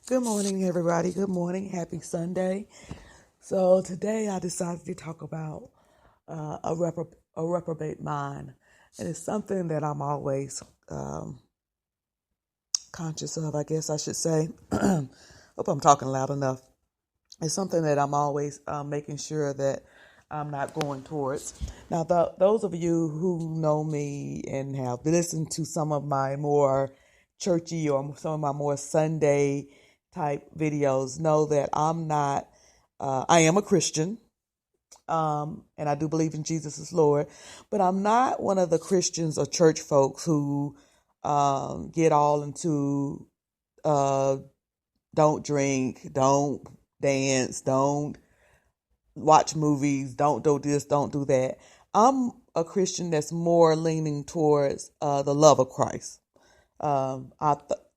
Good morning, everybody. Good morning. Happy Sunday. So today I decided to talk about a reprobate mind, and it's something that I'm always conscious of. I guess I should say. Hope I'm talking loud enough. It's something that I'm always making sure that I'm not going towards. Now, those of you who know me and have listened to some of my more churchy or some of my more Sunday type videos know that I'm not, I am a Christian, and I do believe in Jesus as Lord, but I'm not one of the Christians or church folks who get all into uh, don't drink, don't dance, don't watch movies, don't do this, don't do that. I'm a Christian that's more leaning towards the love of Christ.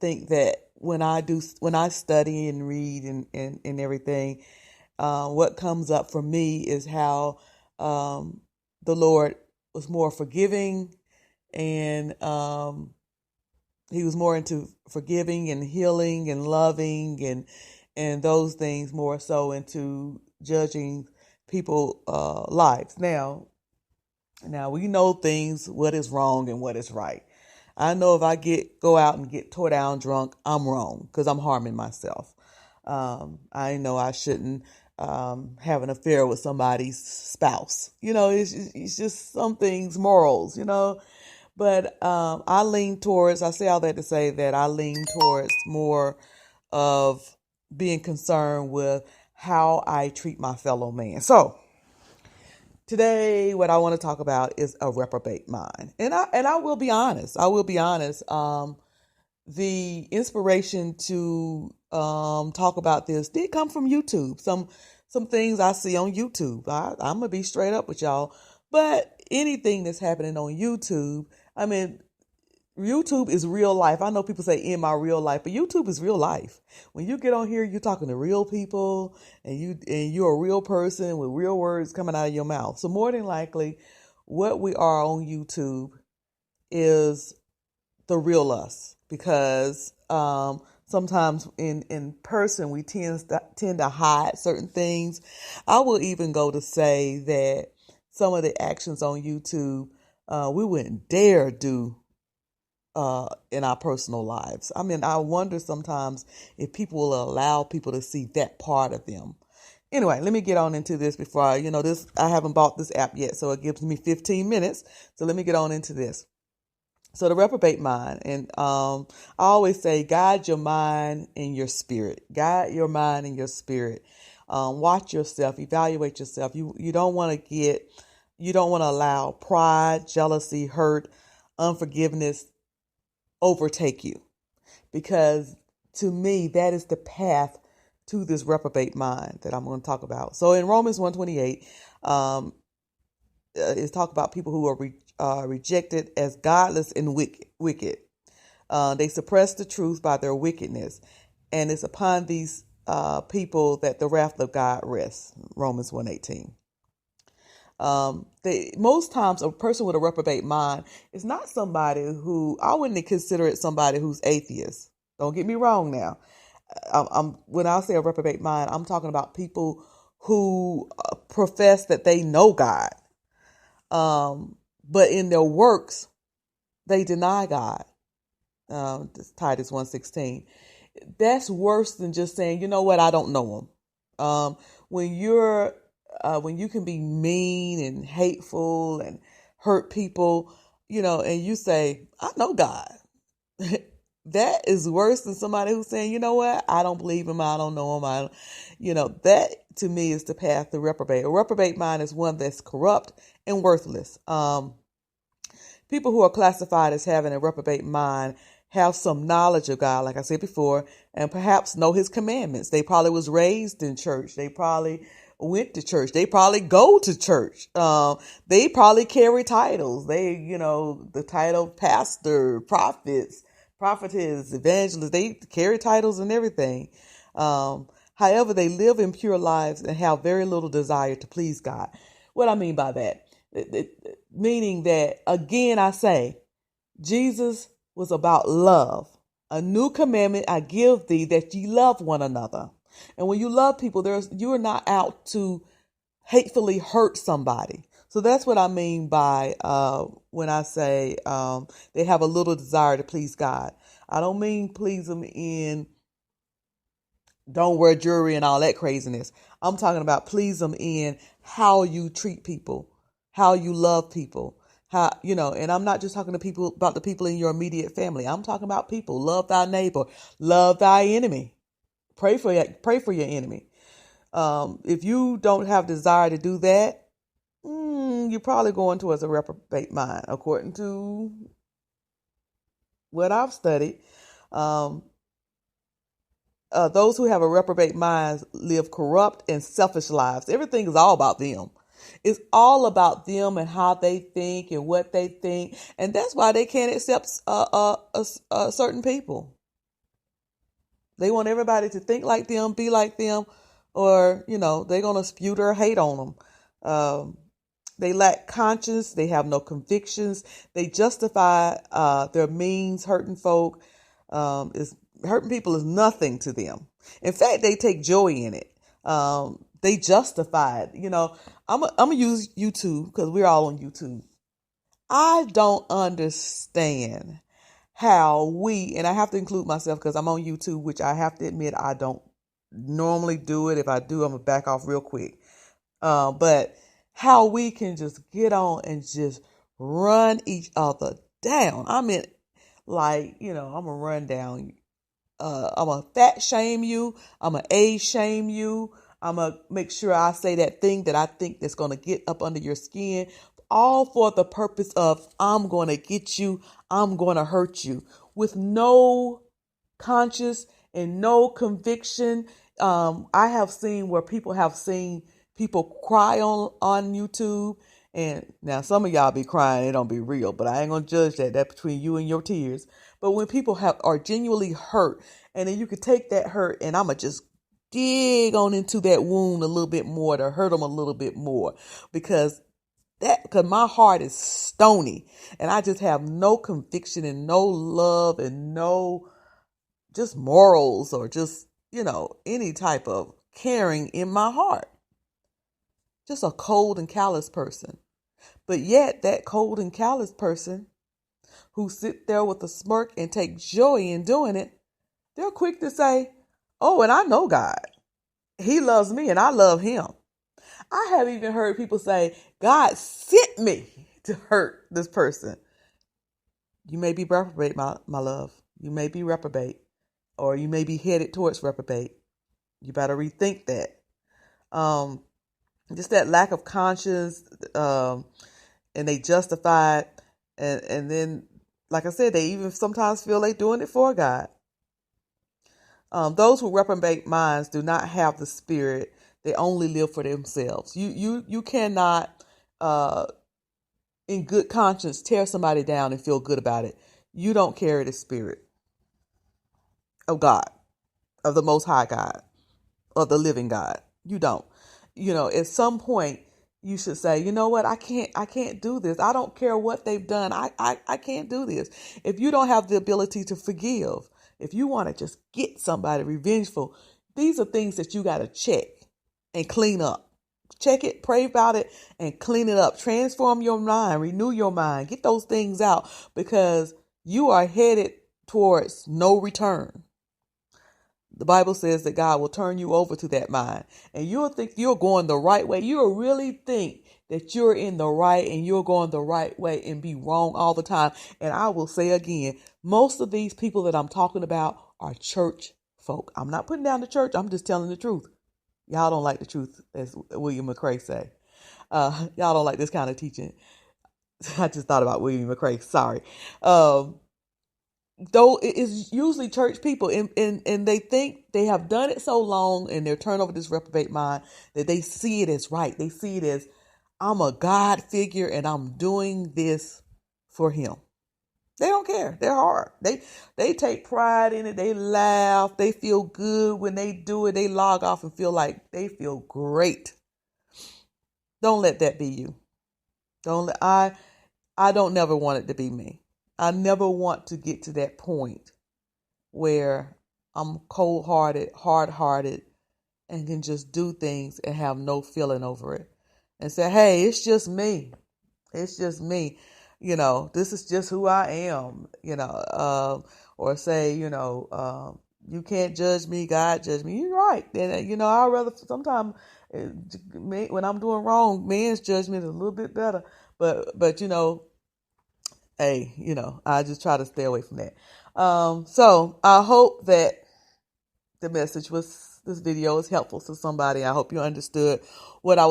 Think that when I study and read and everything, what comes up for me is how the Lord was more forgiving, and he was more into forgiving and healing and loving and those things, more so into judging people lives. Now we know things, what is wrong and what is right. I know if I go out and get tore down drunk, I'm wrong because I'm harming myself. I know I shouldn't have an affair with somebody's spouse. It's just some things, morals, But I say all that to say that I lean towards more of being concerned with how I treat my fellow man. So today, what I want to talk about is a reprobate mind, and I will be honest. I will be honest. The inspiration to talk about this did come from YouTube. Some things I see on YouTube. I'm gonna be straight up with y'all. But anything that's happening on YouTube, I mean, YouTube is real life. I know people say in my real life, but YouTube is real life. When you get on here, you're talking to real people, and you're a real person with real words coming out of your mouth. So more than likely, what we are on YouTube is the real us, because sometimes in person we tend to hide certain things. I will even go to say that some of the actions on YouTube we wouldn't dare do in our personal lives. I mean, I wonder sometimes if people will allow people to see that part of them. Anyway, let me get on into this before I haven't bought this app yet, so it gives me 15 minutes. So let me get on into this. So the reprobate mind, and I always say, guide your mind and your spirit. Guide your mind and your spirit. Watch yourself, evaluate yourself. You don't want to allow pride, jealousy, hurt, unforgiveness overtake you, because to me that is the path to this reprobate mind that I'm going to talk about. So in Romans 1:28, it's talk about people who are rejected as godless and wicked. They suppress the truth by their wickedness, and it's upon these people that the wrath of God rests. Romans 1:18. Most times a person with a reprobate mind is not somebody who, I wouldn't consider it somebody who's atheist. Don't get me wrong now. When I say a reprobate mind, I'm talking about people who profess that they know God, but in their works they deny God. Titus 1:16. That's worse than just saying, you know what, I don't know him. When you can be mean and hateful and hurt people, and you say, I know God. That is worse than somebody who's saying, you know what, I don't believe him, I don't know him. That to me is the path to reprobate. A reprobate mind is one that's corrupt and worthless. People who are classified as having a reprobate mind have some knowledge of God, like I said before, and perhaps know his commandments. They probably was raised in church. They probably went to church. They probably go to church. They probably carry titles. The title pastor, prophetess, evangelist, they carry titles and everything. However, they live impure lives and have very little desire to please God. What I mean by that, meaning that, again, I say, Jesus was about love. A new commandment I give thee, that ye love one another. And when you love people, you're not out to hatefully hurt somebody. So that's what I mean by when I say they have a little desire to please God. I don't mean please them in don't wear jewelry and all that craziness. I'm talking about please them in how you treat people, how you love people, how, and I'm not just talking to people about the people in your immediate family. I'm talking about people. Love thy neighbor, love thy enemy. Pray for your enemy. If you don't have desire to do that, you're probably going towards a reprobate mind, according to what I've studied. Those who have a reprobate mind live corrupt and selfish lives. Everything is all about them. It's all about them and how they think and what they think. And that's why they can't accept certain people. They want everybody to think like them, be like them, or, they're going to spew or hate on them. They lack conscience. They have no convictions. They justify their means. Hurting people is nothing to them. In fact, they take joy in it. They justify it. I'm gonna use YouTube because we're all on YouTube. I don't understand how and I have to include myself because I'm on YouTube, which I have to admit I don't normally do it. If I do, I'm gonna back off real quick. But how we can just get on and just run each other down. I mean, I'm gonna run down. I'm gonna fat shame you. I'm gonna age shame you. I'm gonna make sure I say that thing that I think that's gonna get up under your skin, all for the purpose of I'm gonna get you. I'm gonna hurt you with no conscience and no conviction. I have seen where people have seen people cry on YouTube. And now some of y'all be crying, it don't be real, but I ain't gonna judge that. That's between you and your tears. But when people are genuinely hurt, and then you could take that hurt and I'ma just dig on into that wound a little bit more to hurt them a little bit more because my heart is stony and I just have no conviction and no love and no just morals or just, any type of caring in my heart. Just a cold and callous person. But yet that cold and callous person who sit there with a smirk and take joy in doing it, they're quick to say, oh, and I know God. He loves me and I love him. I have even heard people say, God sent me to hurt this person. You may be reprobate, my love. You may be reprobate, or you may be headed towards reprobate. You better rethink that. Just that lack of conscience, and they justify it. And then, like I said, they even sometimes feel they're doing it for God. Those who reprobate minds do not have the spirit. They only live for themselves. You cannot, in good conscience, tear somebody down and feel good about it. You don't carry the spirit of God, of the Most High God, of the living God. You don't. At some point, you should say, you know what? I can't do this. I don't care what they've done. I can't do this. If you don't have the ability to forgive, if you want to just get somebody revengeful, these are things that you got to check and clean up. Check it, pray about it, and clean it up. Transform your mind, renew your mind, get those things out because you are headed towards no return. The Bible says that God will turn you over to that mind and you'll think you're going the right way. You'll really think that you're in the right and you're going the right way and be wrong all the time. And I will say again, most of these people that I'm talking about are church folk. I'm not putting down the church. I'm just telling the truth. Y'all don't like the truth, as William McRae say. Y'all don't like this kind of teaching. I just thought about William McRae. Sorry. Though it is usually church people and they think they have done it so long and they're turned over this reprobate mind that they see it as right. They see it as I'm a God figure and I'm doing this for him. They don't care. They're hard. They take pride in it. They laugh. They feel good when they do it. They log off and feel like they feel great. Don't let that be you. I don't never want it to be me. I never want to get to that point where I'm cold-hearted, hard-hearted, and can just do things and have no feeling over it. And say, hey, it's just me. It's just me. This is just who I am, or say, you can't judge me, God judge me. You're right. And, I'd rather sometimes when I'm doing wrong, man's judgment is a little bit better. But hey, I just try to stay away from that. So I hope that this video is helpful to somebody. I hope you understood what I was